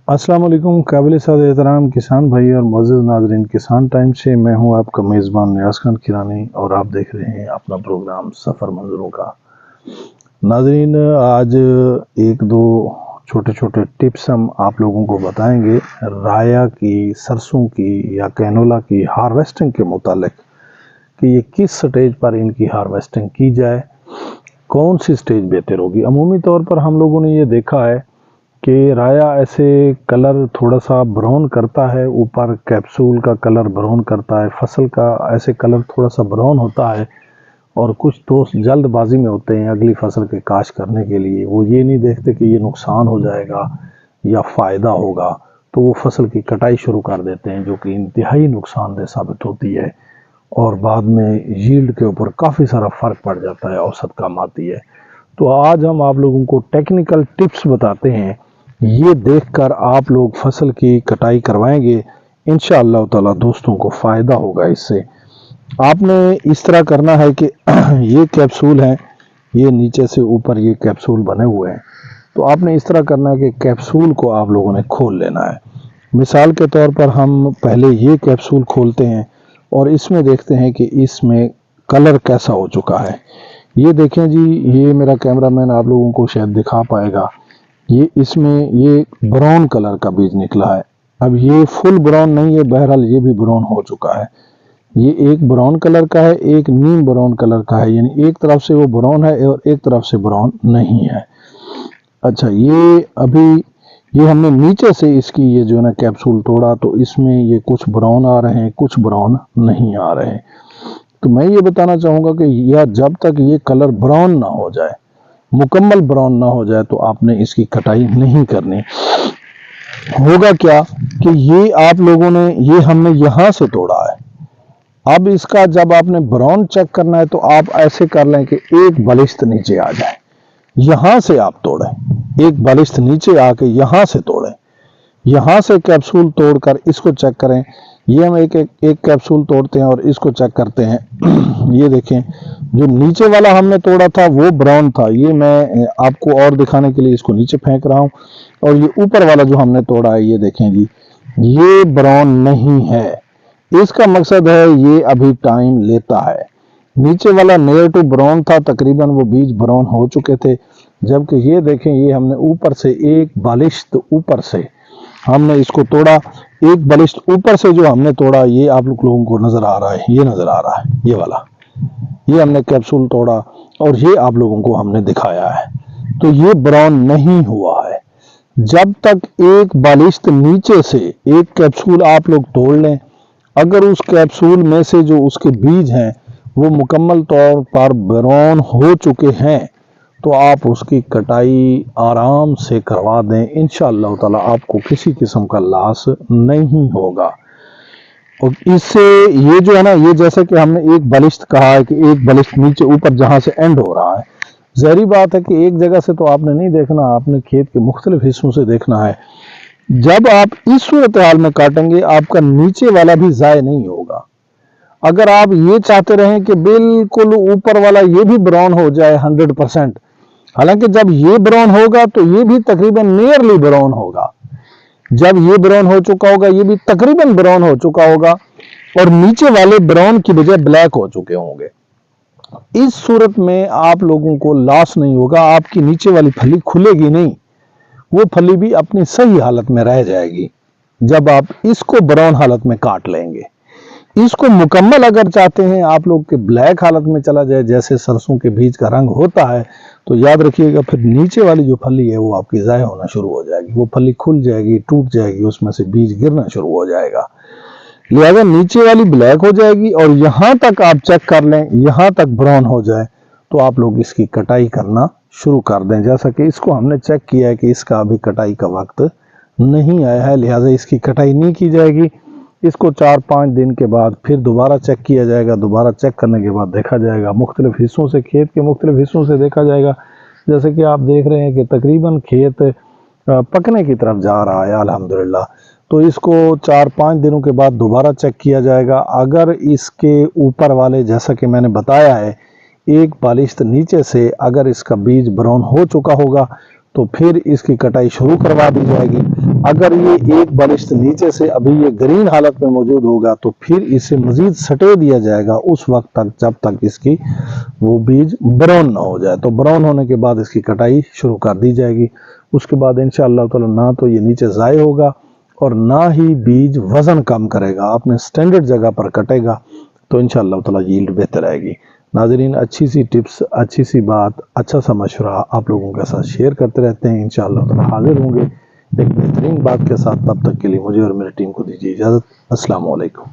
अस्सलाम वालेकुम काबिल साद एहतराम किसान भाई और मुअज़्ज़िज़ नाज़रीन, किसान टाइम से मैं हूं आपका मेज़बान नियाज़ खान किरानी और आप देख रहे हैं अपना प्रोग्राम सफ़र मंज़रों का। नाज़रीन, आज एक दो छोटे छोटे टिप्स हम आप लोगों को बताएंगे राया की, सरसों की या कैनोला की हार्वेस्टिंग के मुतालिक कि ये किस स्टेज पर इनकी हार्वेस्टिंग की जाए, कौन सी स्टेज बेहतर होगी। अमूमी तौर पर हम लोगों ने ये देखा है कि राया ऐसे कलर थोड़ा सा ब्राउन करता है, ऊपर कैप्सूल का कलर ब्राउन करता है, फसल का ऐसे कलर थोड़ा सा ब्राउन होता है। और कुछ दोस्त जल्दबाजी में होते हैं अगली फसल के काश करने के लिए, वो ये नहीं देखते कि ये नुकसान हो जाएगा या फ़ायदा होगा, तो वो फसल की कटाई शुरू कर देते हैं, जो कि इंतहाई नुकसानदेह साबित होती है और बाद में यील्ड के ऊपर काफ़ी सारा फ़र्क पड़ जाता है, औसत कम आती है। तो आज हम आप लोगों को टेक्निकल टिप्स बताते हैं, ये देखकर आप लोग फसल की कटाई करवाएंगे, इंशाअल्लाह ताला दोस्तों को फ़ायदा होगा इससे। आपने इस तरह करना है कि ये कैप्सूल है, ये नीचे से ऊपर ये कैप्सूल बने हुए हैं, तो आपने इस तरह करना है कि कैप्सूल को आप लोगों ने खोल लेना है। मिसाल के तौर पर हम पहले ये कैप्सूल खोलते हैं और इसमें देखते हैं कि इसमें कलर कैसा हो चुका है। ये देखें जी, ये मेरा कैमरामैन आप लोगों को शायद दिखा पाएगा, ये इसमें ये ब्राउन कलर का बीज निकला है। अब ये फुल ब्राउन नहीं है, बहरहाल ये भी ब्राउन हो चुका है। ये एक ब्राउन कलर का है, एक नीम ब्राउन कलर का है, यानी एक तरफ से वो ब्राउन है और एक तरफ से ब्राउन नहीं है। अच्छा, ये अभी ये हमने नीचे से इसकी ये जो है ना कैप्सूल तोड़ा, तो इसमें ये कुछ ब्राउन आ रहे हैं, कुछ ब्राउन नहीं आ रहे हैं। तो मैं ये बताना चाहूँगा कि यह जब तक ये कलर ब्राउन ना हो जाए, मुकम्मल ब्राउन ना हो जाए, तो आपने इसकी कटाई नहीं करनी। होगा क्या कि ये आप लोगों ने, ये हमने यहाँ से तोड़ा है, अब इसका जब आपने ब्राउन चेक करना है तो आप ऐसे कर लें कि एक बलिश्त नीचे आ जाए, यहाँ से आप तोड़ें, एक बलिश्त नीचे आके यहाँ से तोड़ें, यहाँ से कैप्सूल तोड़कर इसको चेक करें। ये हम एक कैप्सूल तोड़ते हैं और इसको चेक करते हैं। ये देखें, जो नीचे वाला हमने तोड़ा था वो ब्राउन था, ये मैं आपको और दिखाने के लिए इसको नीचे फेंक रहा हूँ। और ये ऊपर वाला जो हमने तोड़ा है, ये देखें जी, ये ब्राउन नहीं है। इसका मकसद है ये अभी टाइम लेता है। नीचे वाला नियर टू ब्राउन था, तकरीबन वो बीज ब्राउन हो चुके थे, जबकि ये देखें, ये हमने ऊपर से एक बालिश्त ऊपर से हमने इसको तोड़ा। एक बलिश्त ऊपर से जो हमने तोड़ा, ये आप लोगों को नजर आ रहा है, ये नजर आ रहा है, ये वाला, ये हमने कैप्सूल तोड़ा और ये आप लोगों को हमने दिखाया है। तो ये ब्राउन नहीं हुआ है। जब तक एक बालिश्त नीचे से एक कैप्सूल आप लोग तोड़ लें, अगर उस कैप्सूल में से जो उसके बीज हैं वो मुकम्मल तौर पर ब्राउन हो चुके हैं, तो आप उसकी कटाई आराम से करवा दें, इंशाअल्लाह ताला आपको किसी किस्म का लॉस नहीं होगा। और इससे ये जो है ना, ये जैसे कि हमने एक बलिश्त कहा है कि एक बलिश्त नीचे ऊपर जहां से एंड हो रहा है, ज़ाहिर बात है कि एक जगह से तो आपने नहीं देखना, आपने खेत के मुख्तलिफ हिस्सों से देखना है। जब आप इस सूरत हाल में काटेंगे, आपका नीचे वाला भी ज़ाय नहीं होगा। अगर आप ये चाहते रहें कि बिल्कुल ऊपर वाला ये भी ब्राउन हो जाए 100%, हालांकि जब ये ब्राउन होगा तो ये भी तकरीबन नियरली ब्राउन होगा। जब ये ब्राउन हो चुका होगा, ये भी तकरीबन ब्राउन हो चुका होगा और नीचे वाले ब्राउन की बजाय ब्लैक हो चुके होंगे। इस सूरत में आप लोगों को लॉस नहीं होगा, आपकी नीचे वाली फली खुलेगी नहीं, वो फली भी अपनी सही हालत में रह जाएगी जब आप इसको ब्राउन हालत में काट लेंगे। इसको मुकम्मल अगर चाहते हैं आप लोग के ब्लैक हालत में चला जाए, जैसे सरसों के बीज का रंग होता है, तो याद रखिएगा फिर नीचे वाली जो फली है वो आपकी ज़ाय होना शुरू हो जाएगी, वो फली खुल जाएगी, टूट जाएगी, उसमें से बीज गिरना शुरू हो जाएगा। लिहाजा नीचे वाली ब्लैक हो जाएगी और यहाँ तक आप चेक कर लें, यहाँ तक ब्राउन हो जाए, तो आप लोग इसकी कटाई करना शुरू कर दें। जैसा कि इसको हमने चेक किया है कि इसका अभी कटाई का वक्त नहीं आया है, लिहाजा इसकी कटाई नहीं की जाएगी। इसको 4-5 दिन के बाद फिर दोबारा चेक किया जाएगा। दोबारा चेक करने के बाद देखा जाएगा, मुख्तलिफ हिस्सों से, खेत के मुख्तलिफ हिस्सों से देखा जाएगा। जैसे कि आप देख रहे हैं कि तकरीबन खेत पकने की तरफ जा रहा है अल्हम्दुलिल्लाह, तो इसको 4-5 दिनों के बाद दोबारा चेक किया जाएगा। अगर इसके ऊपर वाले, जैसा कि मैंने बताया है, एक बालिश्त नीचे से अगर इसका बीज ब्राउन हो चुका होगा, تو پھر اس کی کٹائی شروع کروا دی جائے گی۔ اگر یہ ایک بلشت نیچے سے ابھی یہ گرین حالت میں موجود ہوگا تو پھر اسے مزید سٹے دیا جائے گا اس وقت تک جب تک اس کی وہ بیج براؤن نہ ہو جائے۔ تو براؤن ہونے کے بعد اس کی کٹائی شروع کر دی جائے گی۔ اس کے بعد انشاءاللہ تعالی نہ تو یہ نیچے ضائع ہوگا اور نہ ہی بیج وزن کم کرے گا، آپ نے سٹینڈرڈ جگہ پر کٹے گا تو انشاءاللہ تعالی ییلڈ بہتر آئے گی۔ ناظرین، اچھی سی ٹپس، اچھی سی بات، اچھا سا مشورہ آپ لوگوں کے ساتھ شیئر کرتے رہتے ہیں۔ انشاءاللہ تعالی حاضر ہوں گے ایک بہترین بات کے ساتھ۔ تب تک کے لیے مجھے اور میری ٹیم کو دیجیے اجازت۔ السلام علیکم۔